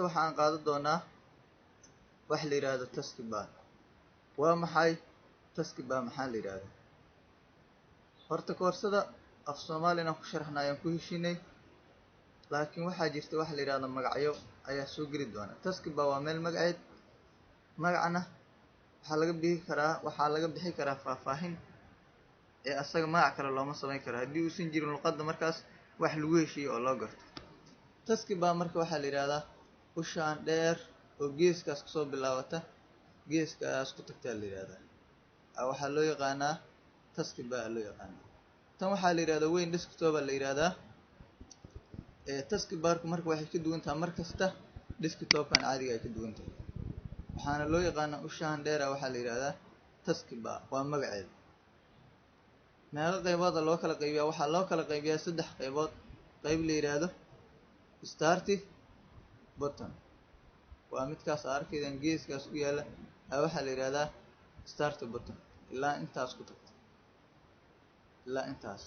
waxaan qaadan doonaa wax la yiraahdo taskbar. waa maxay taskbar? maxaa la yiraahdaa? horta koorsada af Soomaali inaan ku sharaxnaa ayaan ku heshiinay, laakiin waxaa jirta wax la yiraahdo magacyo ayaa soo geli doona. taskbar waa meel magaceed, magacana waxaa laga bixi karaa faahfaahin ee asaga magac kale looma samayn karo haddii uusan jirin luqadda markaas wax lagu heshiiyo oo loo garto. taskbar marka waxaa la yiraahdaa ushaan dheer oo geeskaas kasoo bilaabata geeskaas ku tagtaa la yiraahdaa. waxaa loo yaqaanaa taskbar loo yaqaanaa. tan waxaa la yiraahdaa weyn desktop la yiraahdaa. taskbarku marka waxay ka duwan tahay markasta desktopkan caadiga ay ka duwan tahay, waxaana loo yaqaanaa ushaan dheer waxaa la yiraahdaa taskbar. waa magaceed. meelo qaybood loo kala qaybiyaa, waxaa loo kala qaybiyaa 3 qaybood. qayb la yiraahdo start button, waa midkaas arkaydaan geeskaas u yaala waxaa la yiraahdaa start button. ilaa intaas ku tagto, ilaa intaas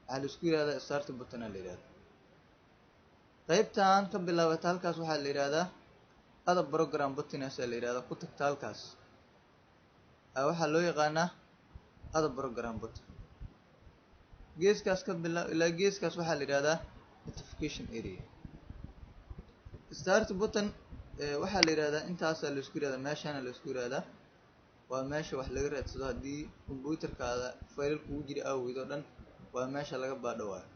waxaa la isku yiraahdaa start button la yiraahdaa. qaybtan ka bilaabata halkaas waxaa la yiraahdaa ada program button la yiraahdaa. ku tagta halkaas waxaa loo yaqaanaa ada program button. geeskaas ka bilaab ilaa geeskaas waxaa la yiraahdaa notification area. start button waxaa la yiraahdaa intaas la isku yiraahdaa, meeshana la isku yiraahdaa waa meesha wax laga raadsado haddii computerkaada fayl kugu jira awgeed oo dhan, waa meesha laga baadhawaayo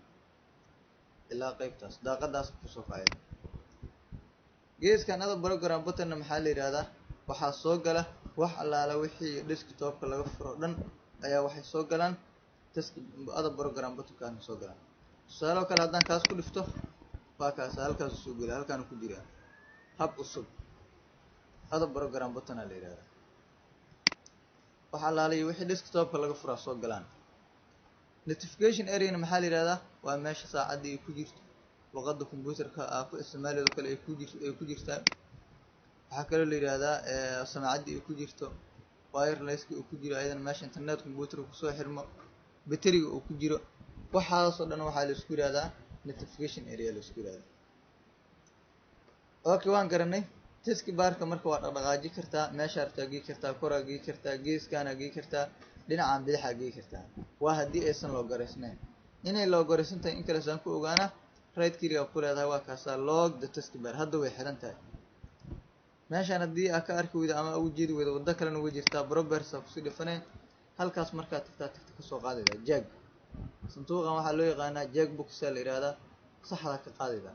ilaa qaybtaas daaqadaas ku soo faa'iido. geeskan ada program button maxaa la yiraahdaa? waxaa soo gala wax allaala wixii desktopka laga furo dhan ayaa waxay soo galaan ada program button soo galaan. tusaale kale haddaan kaas ku dhifto waa kaas halkaas soo gala, halkaan ku jira hab cusub ada program button la yiraahdaa. waxa allaala wixii desktopka laga furaa soo galaan. notification area maxaa la yiraahdaa? waa meesha saacadii ay ku jirto luqadda computerka ku isticmaaleedo kale ay ku jirtaa. waxaa kaloo la yiraahdaa samaacadii ay ku jirto, wireless-ki uu ku jiro, ayadana meesha internet computerka kusoo xirmo, batteriga uu ku jiro. waxaas oo dhan waxaa la isku yiraahdaa notification area la isku yiraahdaa. okay, waan garanay. taskbarka marka waa dhaqdhaqaaji kartaa, meesha rabtaa gii kartaa, koraa gii kartaa, geeskaana gii kartaa, dhinacaan bidixaa gii kartaa. waa haddii aysan loo garaysnayn. inay loo garaysan tahay in kale saan ku ogaana, right click ku leedahay waa kaasaa log the taskbar. hadda way xiran tahay. meeshaan haddii aad ka arki weydo ama u jeedi weydo waddo kalena way jirtaa, properties kusii dhifanay. halkaas markaad tagta kasoo qaadayda jag. sanduuqan waxaa loo yaqaanaa jag box la yiraahdaa. saxda ka qaadayda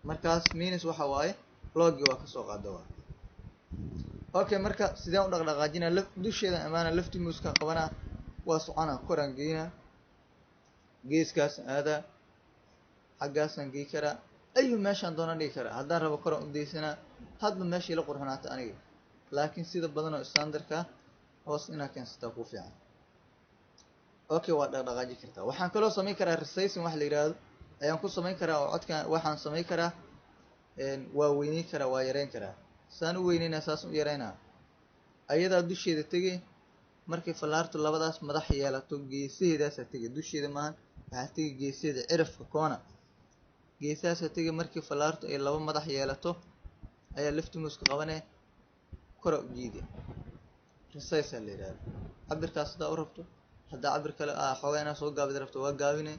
markaas minus waxa waaye logi waa kasoo qaada waa. okay, marka sideen u dhaqdhaqaajinaa? dusheeda amaana lafti muuska qabanaa, waa soconaa, koraan geynaa, geeskaas aadaa, xaggaasan gey karaa, ayu meeshaan doona dhigi karaa. haddaan rabo koraan u daysanaa, hadba meeshii la qurxanaata aniga. laakiin sida badan oo standardka hoos inaad keensataa ku fiican. okay, waa dhaqdhaqaaji kartaa. waxaan kaloo samayn karaa resizing wax la yiraahdo ayaan ku samayn karaa, oo codkan waxaan samayn karaa waa weyneyn karaa, waa yareyn karaa. saan u weyneynaa saas u yareynaa. ayadaa dusheeda tegey markay fallaartu labadaas madax yeelato geesaheedaasaa tegey, dusheeda maahan, waxaa tegey geesaheeda cirafka koona geesahaasaa tegey. markii fallaartu ay 2 madax yeelato ayaa lafti muuska qabanee kora u jiide. resize la yiraahdaa. cabirkaas hadaa u rabto, haddaa cabir kale xoogaa inaad soo gaabid rabto waa gaabine.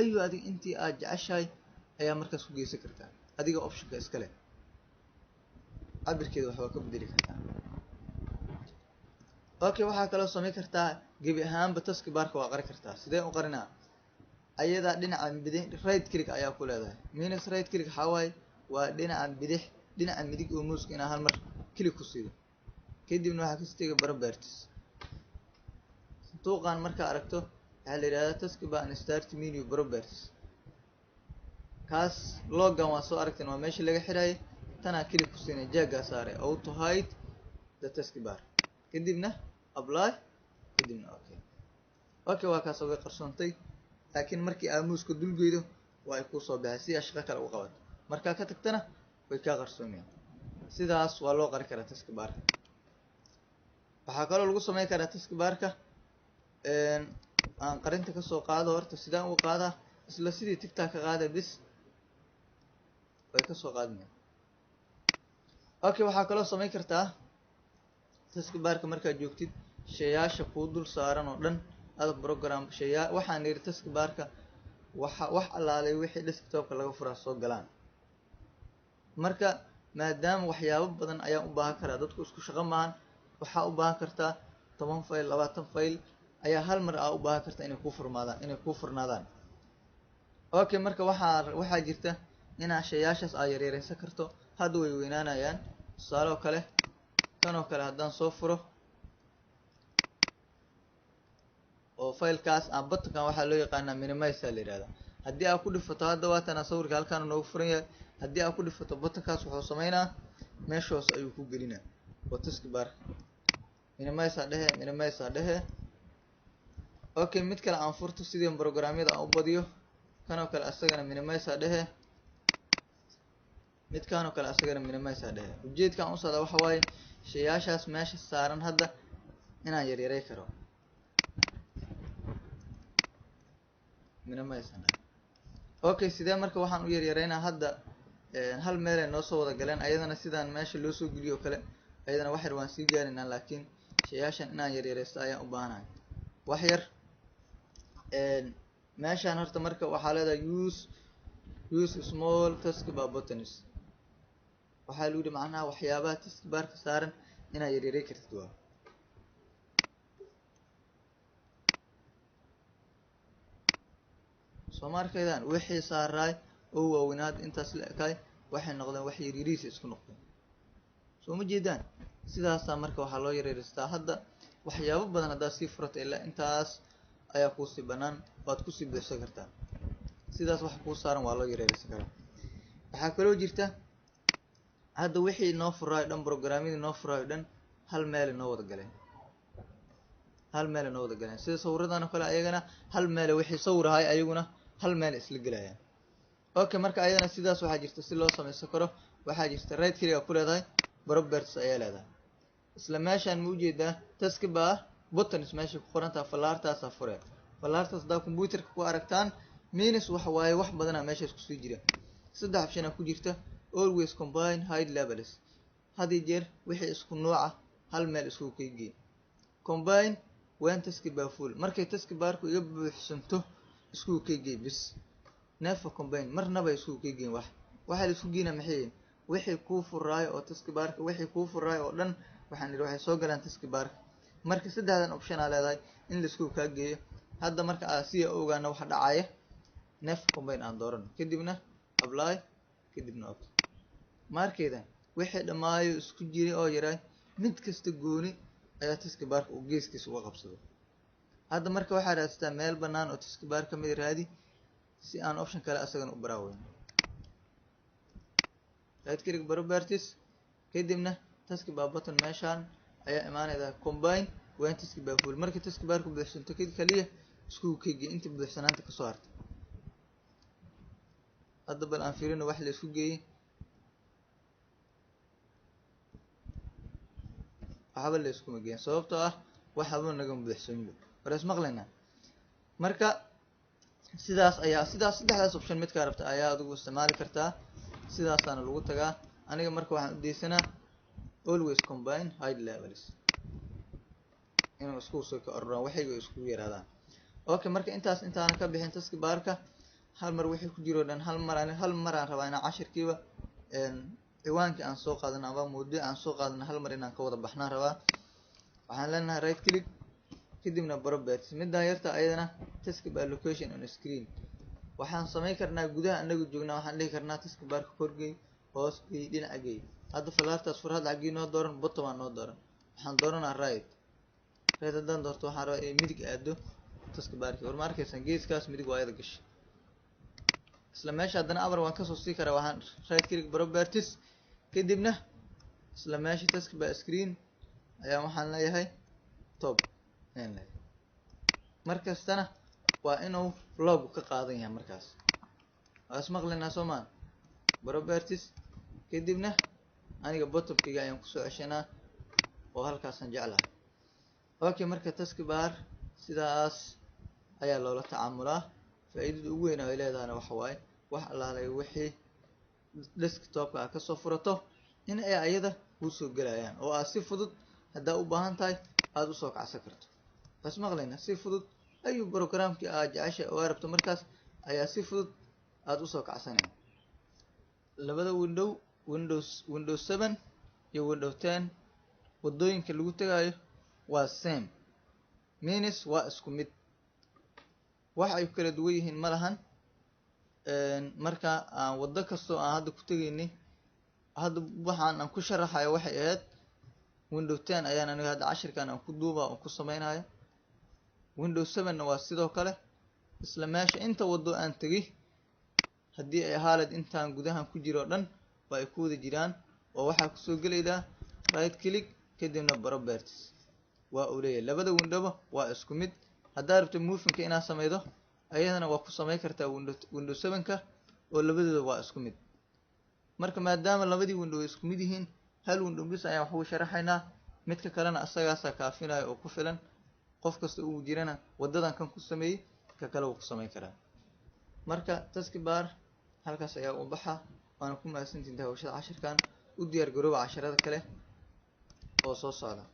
ayu adiga intii aad jeceshahay ayaa markaas ku geysan kartaa, adiga optionka iska leh. cabirkeeda waxbaa ka bedeli kartaa. okay, waxaa kaloo samayn kartaa gebi ahaanba taskbarka waa qari kartaa. sidee u qarinaa? ayadaa dhinaca bidix right click ayaa ku leedahay. minus right click waxaa waaye waa dhinaca bidix, dhinaca midig oo muuska inaa hal mar click ku siido, kadibna waxaa kasii tegay properties. sanduuqan markaa aragto waxaa la yiraahdaa taskbar and start menu properties. kaas logan waa soo aragteen, waa meeshii laga xiraayay. tanaa click ku siinay, jaagaa saaray auto hide the taskbar, kadibna apply, kadibna okay. okay, waa kaas way qarsoontay, laakiin markii aad muuska dulgeydo waa ay kuu soo baxay si aad shaqo kale u qabato. markaa ka tagtana way kaa qarsoonayaan. sidaas waa loo qari karaa taskbarka. waxaa kaloo lagu samayn karaa taskbarka aan qarinta kasoo qaado. horta sidaan u qaadaa? isla sidii tigtaa ka qaada bis way kasoo qaadinaya. okay waxaa kaloo samayn kartaa taskbarka markaad joogtid shayaasha kuu dul saaran oo dhan ada program waxaan yidhi taskbarka wax allaalay wixii desktopka laga furaa soo galaan marka maadaama waxyaabo badan ayaan u baahan karaa dadku isku shaqo maahan waxaa u baahan kartaa 10 fayl 20 fayl ayaa hal mar u baahan kartaa inay kuu furnaadaan okay marka waxaa jirta inaad shayaashaas aad yaryaraysan karto hadda way weynaanayaan tusaaloo kale kanoo kale haddaan soo furo oo faylkaas buttonkan waxaa loo yaqaanaa minimize la yihahdaa haddii aad ku dhifato hadda waatana sawirka halkaan noogu furan yahay haddii aad ku dhifato buttonkaas wuxuu sameynaa meeshoos ayuu ku gelinaa oo taskbarka minimize dhehe okay mid kale aan furto sidii programyada aan u badiyo kanoo kale asagana minimize dhehe midkaanoo kale asagana minimize dhehe ujeedkaan u socda waxa waaye shayaashaas meesha saaran hadda inaan yaryaray karo minimize okay sidee marka waxaan u yaryaraynaa hadda hal meel ay noo soo wada galeen ayadana sidaan meesha loo soo geliyo kale ayadana wax yar waan sii gaaraynaa laakiin shayaashan inaan yaryaraysto ayaan u baahanahay wax yar meeshaan horta marka waxaa leedahay use small taskbar buttons waxaa lagu yidhi macnaha waxyaabaha taskbarka saaran inaad yaryaray kartid waa soo ma arkaydaan wixii saaraay oo waaweynaad intaas la ekaay waxay noqdeen wax yaryariisa isku noqdeen soo ma jeedaan sidaasaa marka waxaa loo yaryaristaa hadda waxyaabo badan haddaad sii furata ilaa intaas ayaa kuusii banaan waad kusii buuxsan kartaa sidaas wax kuu saaran waa loo yaryaraysan karaa waxaa kaloo jirta hadda wixii noo furaayo dhan programyadii noo furaayo dhan hal meelay noo wada galeen sida sawiradan oo kale ayagana hal meele wixii sawirahay ayaguna hal meel isla gelayaan okay marka ayadana sidaas waxaa jirta si loo samaysan karo waxaa jirta right click ku leedahay properties ayaa leedahay isla meeshaan ma ujeedaa taskbar buttons meesha ku qoran tahay fallaartaasaa furee fallaartaas haddaa computerka ku aragtaan minus waxa waaye wax badanaa meeshaas kusii jira 3 option ku jirta always combine hide labels hadii jeer wixii isku nooca hal meel isku keygii combine when taskbar full markay taskbarku iga buuxsanto isku keygii bis never combine marnaba isku keygii waxa la isku geeyna maxay wixii kuu furaayo oo taskbarka wixii kuu furaayo oo dhan waxaan yiri waxay soo galaan taskbarka marka saddexdan option aa leedahay in la isku ka geeyo hadda marka si ogaana waxa dhacaya never combine aan dooran kadibna apply kadibna okay markeeda wixii dhamaayo isku jiray oo yaray mid kasta gooni ayaa taskbarka uu geeskiisa uga qabsado hadda marka waxaa raadsataa meel banaan oo taskbarka mid raadi si aan option kale asagana u baraaweyn right click properties kadibna taskbar button meeshaan ayaa imaanayda combine when taskbar full marka taskbarku buuxsanto kaliya isku keegi inta buuxsanaanta ka soo hartay hadda bal aan fiirino wax la isku geeyay waxba la isku geeyay sababtoo ah waxba naga buuxsanyo waras maqlayna marka sidaas saddexdaas option mid ka rabta ayaa adigu isticmaali kartaa sidaasaana lagu tagaa aniga marka waxaan u deysanaa always combine hide labels inuu isku soo ka ororaan waxay isku yiraadaan okay marka intaan ka bixin taskbarka hal mar wixii ku jiro dhan hal mar aan rabaa inaan cashirkiiba ciwaankii aan soo qaadana ama mowduuc aan soo qaadana hal mar inaan ka wada baxnaan rabaa waxaan leenahay right click kadibna properties midaan yarta ayadana taskbar location on screen waxaan samayn karnaa gudaha anagu joognaa waxaan dhihi karnaa taskbarka korgey hoos gey dhinaca gey hadda fallaartaas fur hadda xaggii noo dooran bottom aan noo dooran waxaan dooranaa right haddaan doorto waxaan rabaa inay midig aado taskbarkii war ma arkaysan geeskaas midig waa ayada gashay isla meesha haddana amar waan kasoo sii karaa waxaan right click properties kadibna isla meesha taskbar screen ayaa waxaan leeyahay top markastana waa inuu log ka qaadan yahay markaas waa ismaqlaynaa soomaan properties kadibna aniga bottomkiga ayaan kusoo ceshanaa oo halkaasaan jeclahay okay marka taskbar sidaas ayaa loola tacaamulaa faa'iidada ugu weyn ay leedahayna waxa waaye wax allaalay wixii desktopka ka soo furato in ay ayada kuu soo gelayaan oo aad si fudud haddaa u baahan tahay aada usoo kacsan karto. bas maqlayna si fudud ayuu programkii aad jecesha oo rabto markaas ayaa si fudud aada usoo kacsanaya. labada windows 7 iyo windows 10 wadooyinka lagu tagaayo waa same, means waa isku mid, wax ay kala duwan yihiin ma lahan. marka aan wado kastoo aan hadda ku tegaynay, hadda waxaan aan ku sharaxayo waxay ahayd windows 10 ayaan aniga hadda cashirkan aan ku duuba oo ku sameynaya. windows 7 na waa sidoo kale isla meesha inta wado aan tegay haddii ay haalad intaan gudahan ku jiro dhan waa ay ku wada jiraan, oo waxaa kusoo gelaydaa right click kadibna properties waa uu leeyahay. labada windowba waa isku mid. haddaad rabto movinka inaad sameydo ayadana waa ku samayn kartaa windows 7ka oo labadooda waa isku mid. marka maadaama labadii window ay isku mid yihiin, hal window bis ayaan waxu sharaxaynaa, midka kalena asagaasaa kaafinayo oo ku filan. qof kasta uu jirana wadadan kan ku sameeyey ka kale wuu ku samayn karaa. marka taskbar halkaas ayaa u baxa. waana ku mahadsantihin hawshada cashirkan. u diyaar garooba casharada kale oo soo socda.